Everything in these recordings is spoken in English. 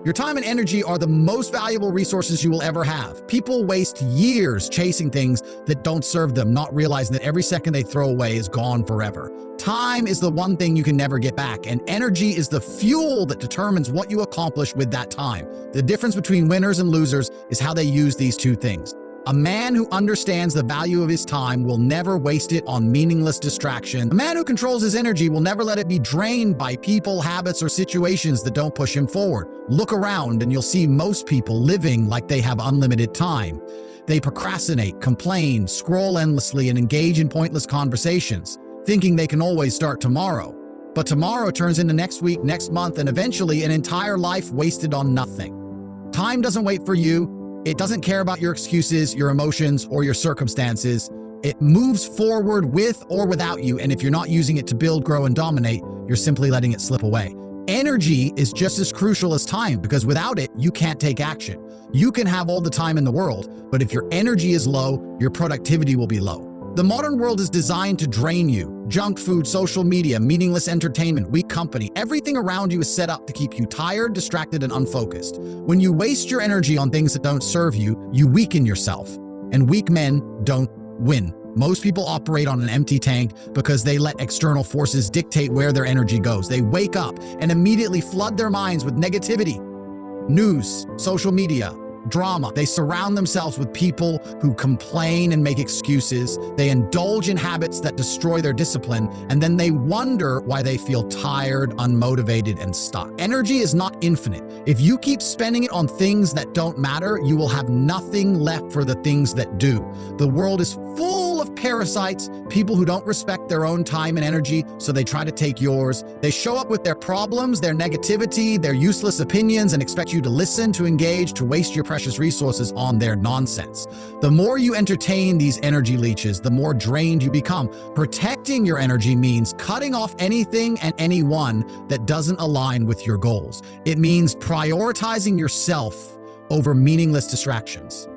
Your time and energy are the most valuable resources you will ever have. People waste years chasing things that don't serve them, not realizing that every second they throw away is gone forever. Time is the one thing you can never get back, and energy is the fuel that determines what you accomplish with that time. The difference between winners and losers is how they use these two things. A man who understands the value of his time will never waste it on meaningless distraction. A man who controls his energy will never let it be drained by people, habits, or situations that don't push him forward. Look around and you'll see most people living like they have unlimited time. They procrastinate, complain, scroll endlessly, and engage in pointless conversations, thinking they can always start tomorrow. But tomorrow turns into next week, next month, and eventually an entire life wasted on nothing. Time doesn't wait for you. It doesn't care about your excuses, your emotions, or your circumstances. It moves forward with or without you, and if you're not using it to build, grow, and dominate, you're simply letting it slip away. Energy is just as crucial as time, because without it, you can't take action. You can have all the time in the world, but if your energy is low, your productivity will be low. The modern world is designed to drain you. Junk food, social media, meaningless entertainment, weak company, everything around you is set up to keep you tired, distracted, and unfocused. When you waste your energy on things that don't serve you, you weaken yourself. And weak men don't win. Most people operate on an empty tank because they let external forces dictate where their energy goes. They wake up and immediately flood their minds with negativity, news, social media, drama. They surround themselves with people who complain and make excuses. They indulge in habits that destroy their discipline, and then they wonder why they feel tired, unmotivated, and stuck. Energy is not infinite. If you keep spending it on things that don't matter, you will have nothing left for the things that do. The world is full of parasites, people who don't respect their own time and energy, so they try to take yours. They show up with their problems, their negativity, their useless opinions, and expect you to listen, to engage, to waste your precious resources on their nonsense. The more you entertain these energy leeches, the more drained you become. Protecting your energy means cutting off anything and anyone that doesn't align with your goals. It means prioritizing yourself over meaningless distractions.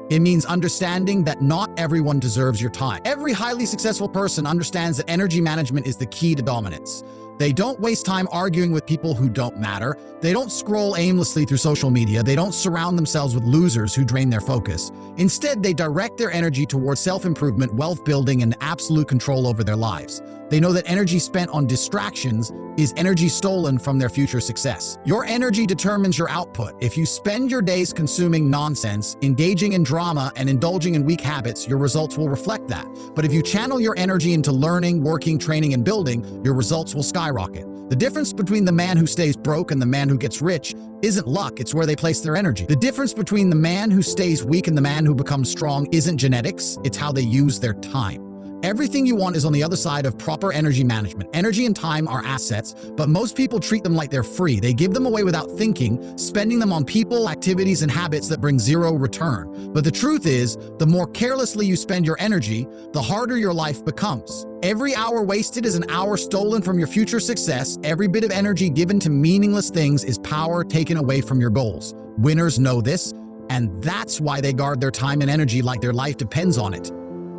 It means understanding that not everyone deserves your time. Every highly successful person understands that energy management is the key to dominance. They don't waste time arguing with people who don't matter. They don't scroll aimlessly through social media. They don't surround themselves with losers who drain their focus. Instead, they direct their energy towards self-improvement, wealth building, and absolute control over their lives. They know that energy spent on distractions is energy stolen from their future success. Your energy determines your output. If you spend your days consuming nonsense, engaging in drama, and indulging in weak habits, your results will reflect that. But if you channel your energy into learning, working, training, and building, your results will skyrocket. The difference between the man who stays broke and the man who gets rich isn't luck, it's where they place their energy. The difference between the man who stays weak and the man who becomes strong isn't genetics, it's how they use their time. Everything you want is on the other side of proper energy management. Energy and time are assets, but most people treat them like they're free. They give them away without thinking, spending them on people, activities, and habits that bring zero return. But the truth is, the more carelessly you spend your energy, the harder your life becomes. Every hour wasted is an hour stolen from your future success. Every bit of energy given to meaningless things is power taken away from your goals. Winners know this, and that's why they guard their time and energy like their life depends on it.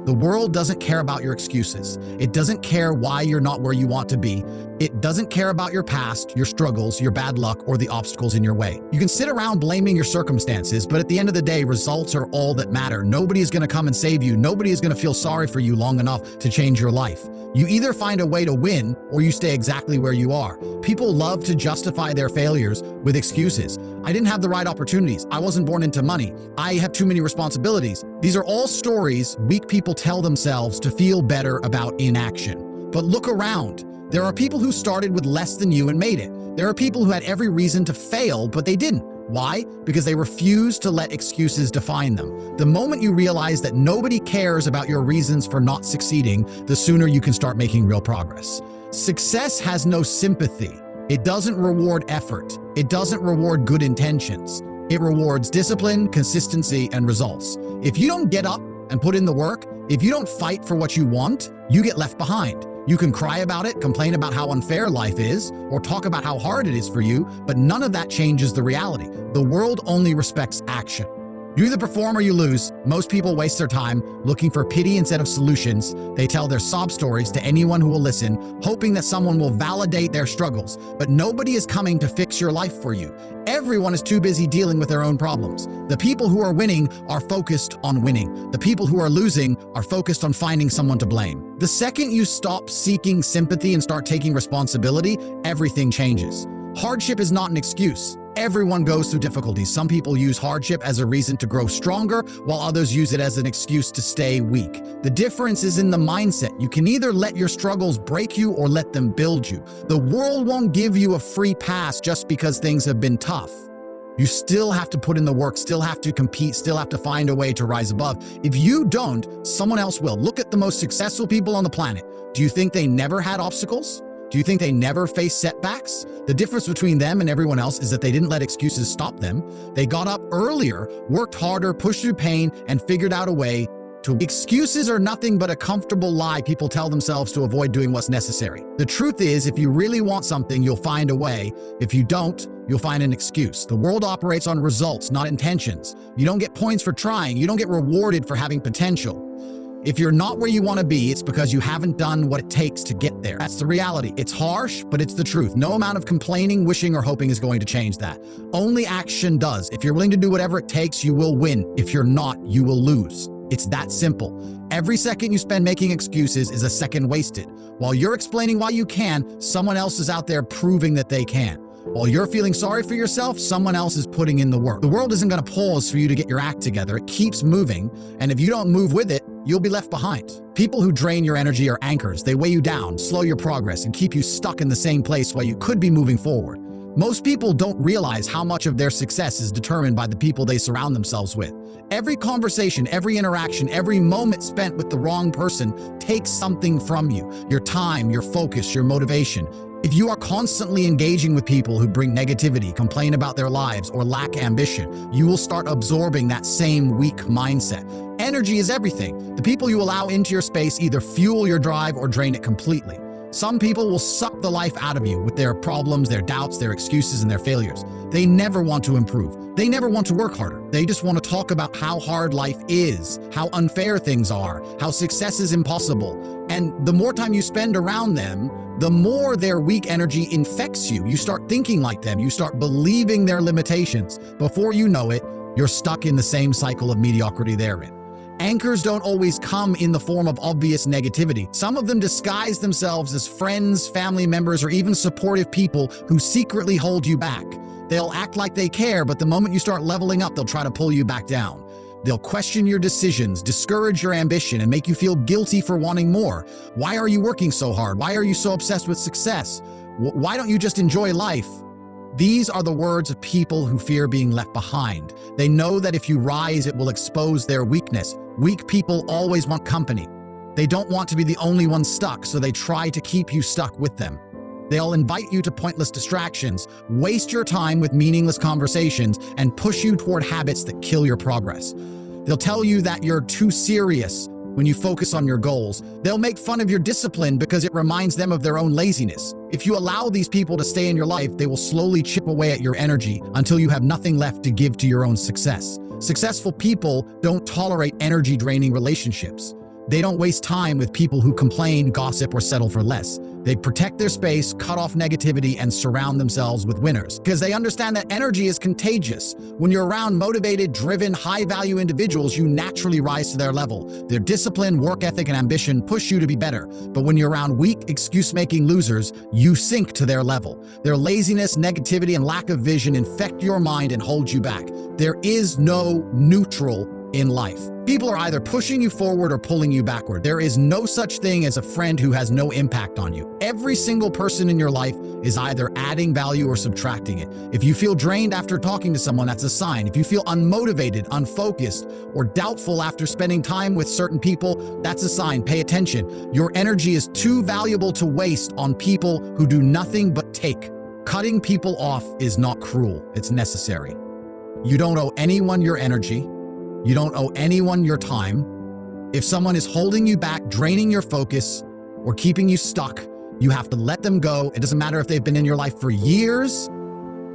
The world doesn't care about your excuses. It doesn't care why you're not where you want to be. It doesn't care about your past, your struggles, your bad luck, or the obstacles in your way. You can sit around blaming your circumstances, but at the end of the day, results are all that matter. Nobody is going to come and save you. Nobody is going to feel sorry for you long enough to change your life. You either find a way to win or you stay exactly where you are. People love to justify their failures with excuses. I didn't have the right opportunities. I wasn't born into money. I have too many responsibilities. These are all stories weak people tell themselves to feel better about inaction. But look around. There are people who started with less than you and made it. There are people who had every reason to fail, but they didn't. Why? Because they refused to let excuses define them. The moment you realize that nobody cares about your reasons for not succeeding, the sooner you can start making real progress. Success has no sympathy. It doesn't reward effort. It doesn't reward good intentions. It rewards discipline, consistency, and results. If you don't get up and put in the work, if you don't fight for what you want, you get left behind. You can cry about it, complain about how unfair life is, or talk about how hard it is for you, but none of that changes the reality. The world only respects action. You either perform or you lose. Most people waste their time looking for pity instead of solutions. They tell their sob stories to anyone who will listen, hoping that someone will validate their struggles. But nobody is coming to fix your life for you. Everyone is too busy dealing with their own problems. The people who are winning are focused on winning. The people who are losing are focused on finding someone to blame. The second you stop seeking sympathy and start taking responsibility, everything changes. Hardship is not an excuse. Everyone goes through difficulties. Some people use hardship as a reason to grow stronger, while others use it as an excuse to stay weak. The difference is in the mindset. You can either let your struggles break you or let them build you. The world won't give you a free pass just because things have been tough. You still have to put in the work, still have to compete, still have to find a way to rise above. If you don't, someone else will. Look at the most successful people on the planet. Do you think they never had obstacles? Do you think they never faced setbacks? The difference between them and everyone else is that they didn't let excuses stop them. They got up earlier, worked harder, pushed through pain, and figured out a way to. Excuses are nothing but a comfortable lie people tell themselves to avoid doing what's necessary. The truth is, if you really want something, you'll find a way. If you don't, you'll find an excuse. The world operates on results, not intentions. You don't get points for trying. You don't get rewarded for having potential. If you're not where you want to be, it's because you haven't done what it takes to get there. That's the reality. It's harsh, but it's the truth. No amount of complaining, wishing, or hoping is going to change that. Only action does. If you're willing to do whatever it takes, you will win. If you're not, you will lose. It's that simple. Every second you spend making excuses is a second wasted. While you're explaining why you can, someone else is out there proving that they can. While you're feeling sorry for yourself, someone else is putting in the work. The world isn't going to pause for you to get your act together. It keeps moving, and if you don't move with it, you'll be left behind. People who drain your energy are anchors. They weigh you down, slow your progress, and keep you stuck in the same place while you could be moving forward. Most people don't realize how much of their success is determined by the people they surround themselves with. Every conversation, every interaction, every moment spent with the wrong person takes something from you. Your time, your focus, your motivation. If you are constantly engaging with people who bring negativity, complain about their lives, or lack ambition, you will start absorbing that same weak mindset. Energy is everything. The people you allow into your space either fuel your drive or drain it completely. Some people will suck the life out of you with their problems, their doubts, their excuses, and their failures. They never want to improve. They never want to work harder. They just want to talk about how hard life is, how unfair things are, how success is impossible. And the more time you spend around them, the more their weak energy infects you. You start thinking like them. You start believing their limitations. Before you know it, you're stuck in the same cycle of mediocrity they're in. Anchors don't always come in the form of obvious negativity. Some of them disguise themselves as friends, family members, or even supportive people who secretly hold you back. They'll act like they care, but the moment you start leveling up, they'll try to pull you back down. They'll question your decisions, discourage your ambition, and make you feel guilty for wanting more. Why are you working so hard? Why are you so obsessed with success? Why don't you just enjoy life? These are the words of people who fear being left behind. They know that if you rise, it will expose their weakness. Weak people always want company. They don't want to be the only one stuck, so they try to keep you stuck with them. They'll invite you to pointless distractions, waste your time with meaningless conversations, and push you toward habits that kill your progress. They'll tell you that you're too serious when you focus on your goals. They'll make fun of your discipline because it reminds them of their own laziness. If you allow these people to stay in your life, they will slowly chip away at your energy until you have nothing left to give to your own success. Successful people don't tolerate energy-draining relationships. They don't waste time with people who complain, gossip, or settle for less. They protect their space, cut off negativity, and surround themselves with winners because they understand that energy is contagious. When you're around motivated, driven, high-value individuals, you naturally rise to their level. Their discipline, work ethic, and ambition push you to be better. But when you're around weak, excuse-making losers, you sink to their level. Their laziness, negativity, and lack of vision infect your mind and hold you back. There is no neutral in life. People are either pushing you forward or pulling you backward. There is no such thing as a friend who has no impact on you. Every single person in your life is either adding value or subtracting it. If you feel drained after talking to someone, that's a sign. If you feel unmotivated, unfocused, or doubtful after spending time with certain people, that's a sign. Pay attention. Your energy is too valuable to waste on people who do nothing but take. Cutting people off is not cruel. It's necessary. You don't owe anyone your energy. You don't owe anyone your time. If someone is holding you back, draining your focus, or keeping you stuck, you have to let them go. It doesn't matter if they've been in your life for years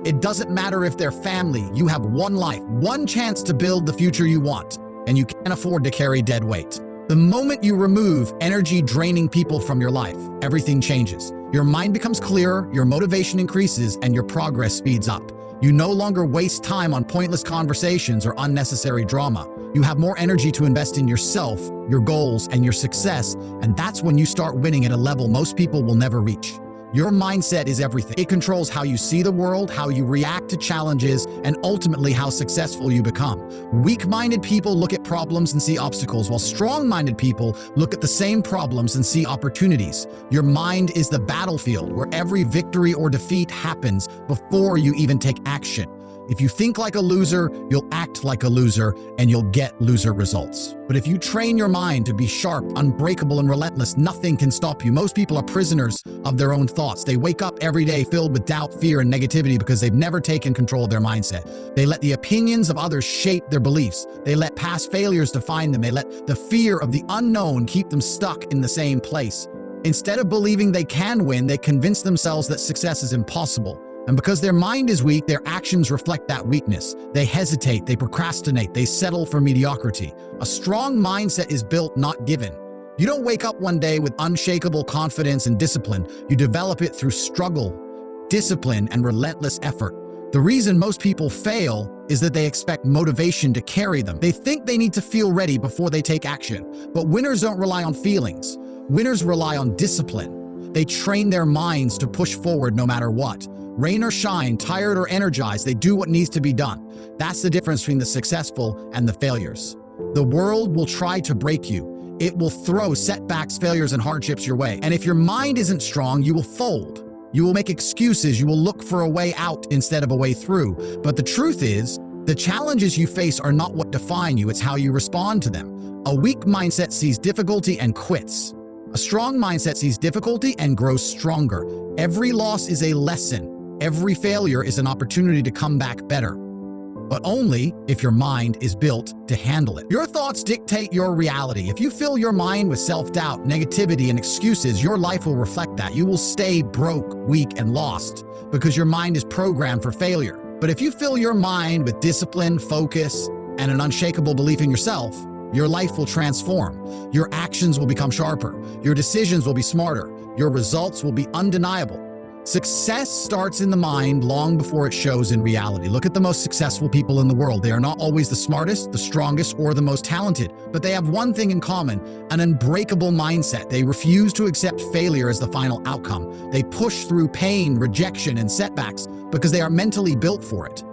It doesn't matter if they're family. You have one life, one chance to build the future you want, and you can't afford to carry dead weight. The moment you remove energy draining people from your life, everything changes. Your mind becomes clearer, your motivation increases, and your progress speeds up. You no longer waste time on pointless conversations or unnecessary drama. You have more energy to invest in yourself, your goals, and your success, and that's when you start winning at a level most people will never reach. Your mindset is everything. It controls how you see the world, how you react to challenges, and ultimately how successful you become. Weak-minded people look at problems and see obstacles, while strong-minded people look at the same problems and see opportunities. Your mind is the battlefield where every victory or defeat happens before you even take action. If you think like a loser, you'll act like a loser, and you'll get loser results. But if you train your mind to be sharp, unbreakable, and relentless, nothing can stop you. Most people are prisoners of their own thoughts. They wake up every day filled with doubt, fear, and negativity because they've never taken control of their mindset. They let the opinions of others shape their beliefs. They let past failures define them. They let the fear of the unknown keep them stuck in the same place. Instead of believing they can win, they convince themselves that success is impossible. And because their mind is weak, their actions reflect that weakness. They hesitate, they procrastinate, they settle for mediocrity. A strong mindset is built, not given. You don't wake up one day with unshakable confidence and discipline. You develop it through struggle, discipline, and relentless effort. The reason most people fail is that they expect motivation to carry them. They think they need to feel ready before they take action. But winners don't rely on feelings. Winners rely on discipline. They train their minds to push forward no matter what. Rain or shine, tired or energized, they do what needs to be done. That's the difference between the successful and the failures. The world will try to break you. It will throw setbacks, failures, and hardships your way. And if your mind isn't strong, you will fold. You will make excuses. You will look for a way out instead of a way through. But the truth is, the challenges you face are not what define you. It's how you respond to them. A weak mindset sees difficulty and quits. A strong mindset sees difficulty and grows stronger. Every loss is a lesson. Every failure is an opportunity to come back better, but only if your mind is built to handle it. Your thoughts dictate your reality. If you fill your mind with self-doubt, negativity, and excuses, your life will reflect that. You will stay broke, weak, and lost because your mind is programmed for failure. But if you fill your mind with discipline, focus, and an unshakable belief in yourself, your life will transform. Your actions will become sharper. Your decisions will be smarter. Your results will be undeniable. Success starts in the mind long before it shows in reality. Look at the most successful people in the world. They are not always the smartest, the strongest, or the most talented, but they have one thing in common: an unbreakable mindset. They refuse to accept failure as the final outcome. They push through pain, rejection, and setbacks because they are mentally built for it.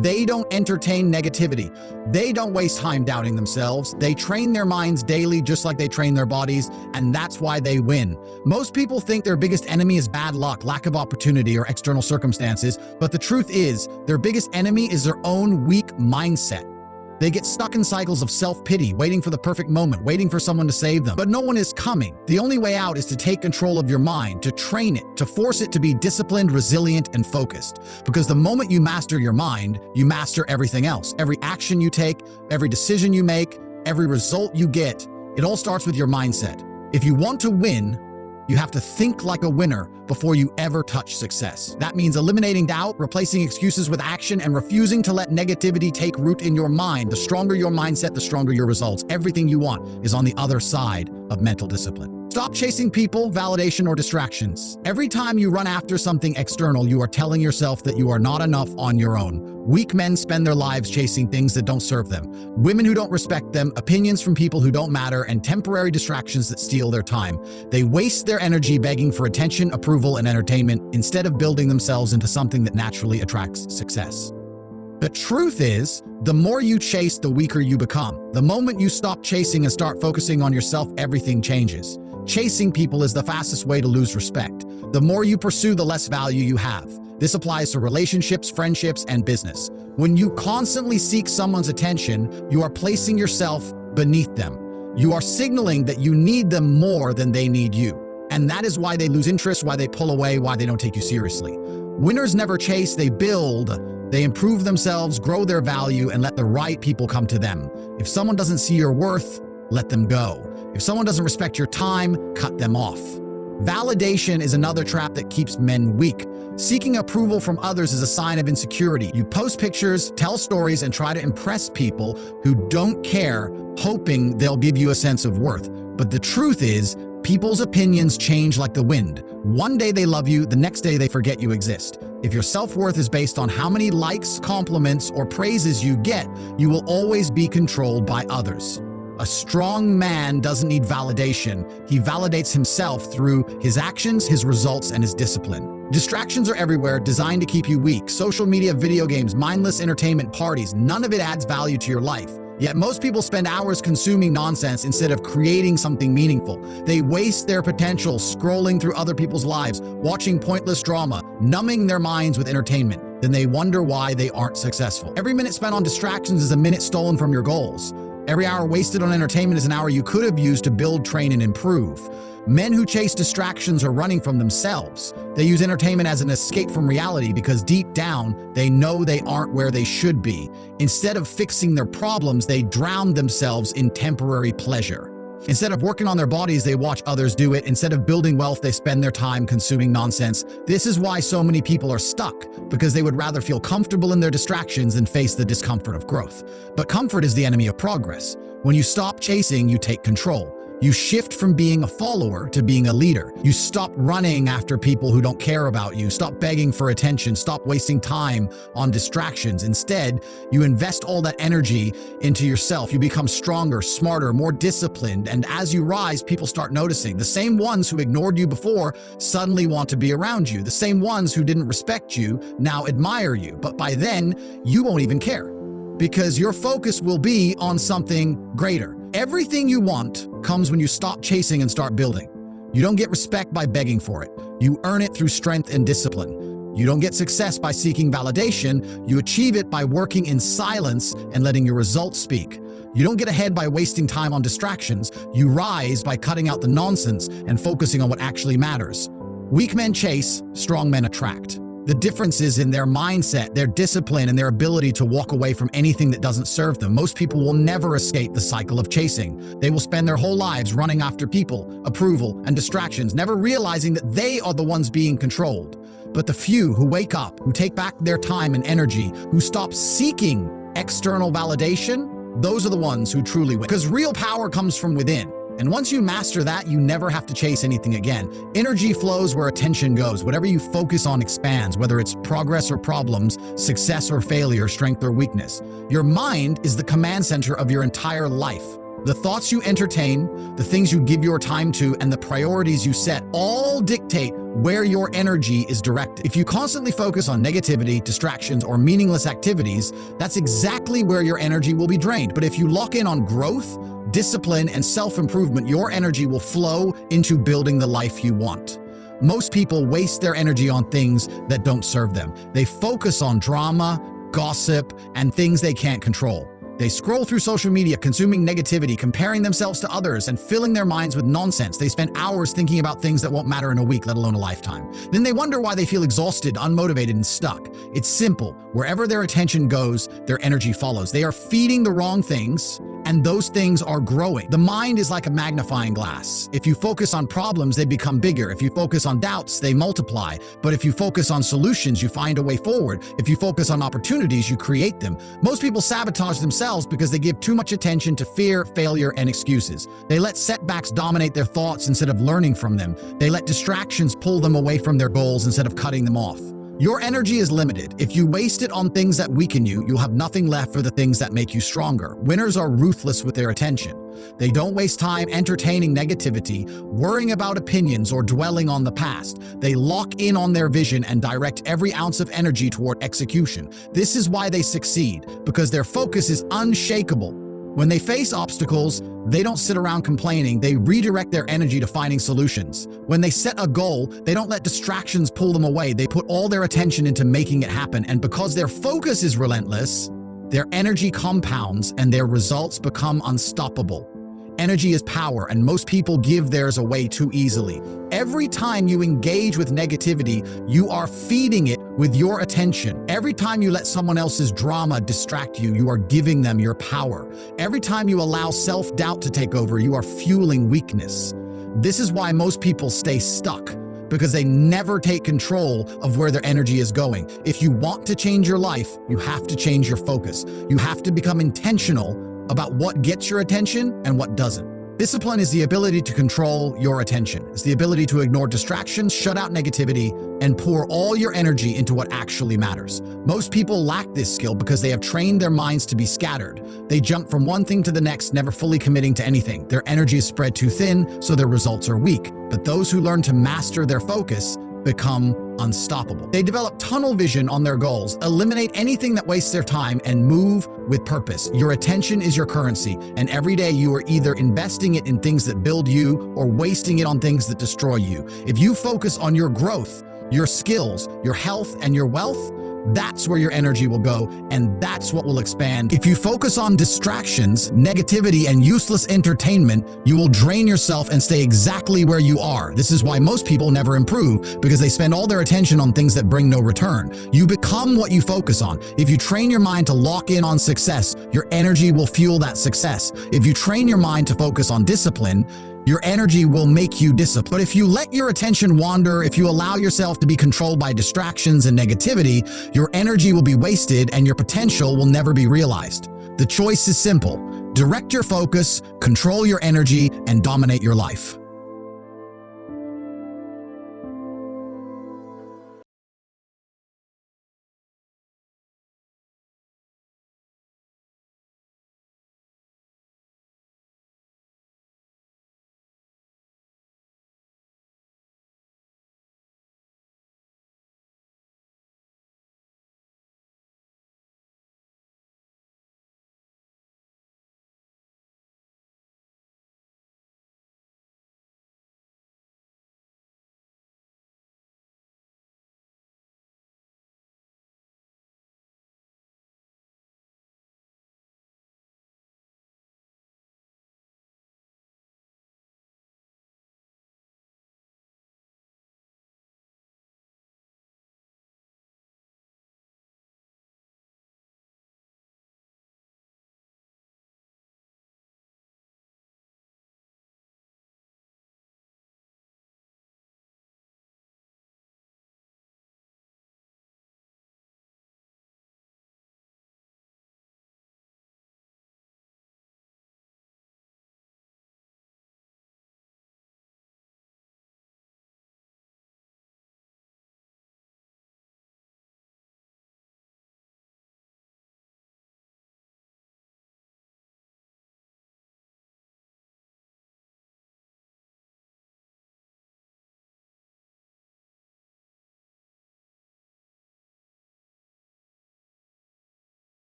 They don't entertain negativity. They don't waste time doubting themselves. They train their minds daily just like they train their bodies, and that's why they win. Most people think their biggest enemy is bad luck, lack of opportunity, or external circumstances, but the truth is, their biggest enemy is their own weak mindset. They get stuck in cycles of self-pity, waiting for the perfect moment, waiting for someone to save them. But no one is coming. The only way out is to take control of your mind, to train it, to force it to be disciplined, resilient, and focused. Because the moment you master your mind, you master everything else. Every action you take, every decision you make, every result you get, it all starts with your mindset. If you want to win, you have to think like a winner before you ever touch success. That means eliminating doubt, replacing excuses with action, and refusing to let negativity take root in your mind. The stronger your mindset, the stronger your results. Everything you want is on the other side of mental discipline. Stop chasing people, validation, or distractions. Every time you run after something external, you are telling yourself that you are not enough on your own. Weak men spend their lives chasing things that don't serve them. Women who don't respect them, opinions from people who don't matter, and temporary distractions that steal their time. They waste their energy begging for attention, approval, and entertainment instead of building themselves into something that naturally attracts success. The truth is, the more you chase, the weaker you become. The moment you stop chasing and start focusing on yourself, everything changes. Chasing people is the fastest way to lose respect. The more you pursue, the less value you have. This applies to relationships, friendships, and business. When you constantly seek someone's attention, you are placing yourself beneath them. You are signaling that you need them more than they need you. And that is why they lose interest, why they pull away, why they don't take you seriously. Winners never chase, they build. They improve themselves, grow their value, and let the right people come to them. If someone doesn't see your worth, let them go. If someone doesn't respect your time, cut them off. Validation is another trap that keeps men weak. Seeking approval from others is a sign of insecurity. You post pictures, tell stories, and try to impress people who don't care, hoping they'll give you a sense of worth. But the truth is, people's opinions change like the wind. One day they love you, the next day they forget you exist. If your self-worth is based on how many likes, compliments, or praises you get, you will always be controlled by others. A strong man doesn't need validation. He validates himself through his actions, his results, and his discipline. Distractions are everywhere, designed to keep you weak. Social media, video games, mindless entertainment, parties, none of it adds value to your life. Yet most people spend hours consuming nonsense instead of creating something meaningful. They waste their potential scrolling through other people's lives, watching pointless drama, numbing their minds with entertainment. Then they wonder why they aren't successful. Every minute spent on distractions is a minute stolen from your goals. Every hour wasted on entertainment is an hour you could have used to build, train, and improve. Men who chase distractions are running from themselves. They use entertainment as an escape from reality because deep down, they know they aren't where they should be. Instead of fixing their problems, they drown themselves in temporary pleasure. Instead of working on their bodies, they watch others do it. Instead of building wealth, they spend their time consuming nonsense. This is why so many people are stuck, because they would rather feel comfortable in their distractions than face the discomfort of growth. But comfort is the enemy of progress. When you stop chasing, you take control. You shift from being a follower to being a leader. You stop running after people who don't care about you. Stop begging for attention. Stop wasting time on distractions. Instead, you invest all that energy into yourself. You become stronger, smarter, more disciplined. And as you rise, people start noticing. The same ones who ignored you before suddenly want to be around you. The same ones who didn't respect you now admire you. But by then, you won't even care, because your focus will be on something greater. Everything you want comes when you stop chasing and start building. You don't get respect by begging for it. You earn it through strength and discipline. You don't get success by seeking validation. You achieve it by working in silence and letting your results speak. You don't get ahead by wasting time on distractions. You rise by cutting out the nonsense and focusing on what actually matters. Weak men chase, strong men attract. The difference is in their mindset, their discipline, and their ability to walk away from anything that doesn't serve them. Most people will never escape the cycle of chasing. They will spend their whole lives running after people, approval, and distractions, never realizing that they are the ones being controlled. But the few who wake up, who take back their time and energy, who stop seeking external validation, those are the ones who truly win. Because real power comes from within. And once you master that, you never have to chase anything again. Energy flows where attention goes. Whatever you focus on expands, whether it's progress or problems, success or failure, strength or weakness. Your mind is the command center of your entire life. The thoughts you entertain, the things you give your time to, and the priorities you set all dictate where your energy is directed. If you constantly focus on negativity, distractions, or meaningless activities, that's exactly where your energy will be drained. But if you lock in on growth, discipline, and self-improvement, your energy will flow into building the life you want. Most people waste their energy on things that don't serve them. They focus on drama, gossip, and things they can't control. They scroll through social media, consuming negativity, comparing themselves to others, and filling their minds with nonsense. They spend hours thinking about things that won't matter in a week, let alone a lifetime. Then they wonder why they feel exhausted, unmotivated, and stuck. It's simple. Wherever their attention goes, their energy follows. They are feeding the wrong things, and those things are growing. The mind is like a magnifying glass. If you focus on problems, they become bigger. If you focus on doubts, they multiply. But if you focus on solutions, you find a way forward. If you focus on opportunities, you create them. Most people sabotage themselves because they give too much attention to fear, failure, and excuses. They let setbacks dominate their thoughts instead of learning from them. They let distractions pull them away from their goals instead of cutting them off. Your energy is limited. If you waste it on things that weaken you, you'll have nothing left for the things that make you stronger. Winners are ruthless with their attention. They don't waste time entertaining negativity, worrying about opinions, or dwelling on the past. They lock in on their vision and direct every ounce of energy toward execution. This is why they succeed, because their focus is unshakable. When they face obstacles, they don't sit around complaining. They redirect their energy to finding solutions. When they set a goal, they don't let distractions pull them away. They put all their attention into making it happen. And because their focus is relentless, their energy compounds and their results become unstoppable. Energy is power, and most people give theirs away too easily. Every time you engage with negativity, you are feeding it with your attention. Every time you let someone else's drama distract you, you are giving them your power. Every time you allow self-doubt to take over, you are fueling weakness. This is why most people stay stuck, because they never take control of where their energy is going. If you want to change your life, you have to change your focus. You have to become intentional about what gets your attention and what doesn't. Discipline is the ability to control your attention. It's the ability to ignore distractions, shut out negativity, and pour all your energy into what actually matters. Most people lack this skill because they have trained their minds to be scattered. They jump from one thing to the next, never fully committing to anything. Their energy is spread too thin, so their results are weak. But those who learn to master their focus become unstoppable. They develop tunnel vision on their goals, eliminate anything that wastes their time, and move with purpose. Your attention is your currency, and every day you are either investing it in things that build you or wasting it on things that destroy you. If you focus on your growth, your skills, your health, and your wealth, that's where your energy will go, and that's what will expand. If you focus on distractions, negativity, and useless entertainment, you will drain yourself and stay exactly where you are. This is why most people never improve, because they spend all their attention on things that bring no return. You become what you focus on. If you train your mind to lock in on success, your energy will fuel that success. If you train your mind to focus on discipline, your energy will make you disciplined. But if you let your attention wander, if you allow yourself to be controlled by distractions and negativity, your energy will be wasted and your potential will never be realized. The choice is simple. Direct your focus, control your energy, and dominate your life.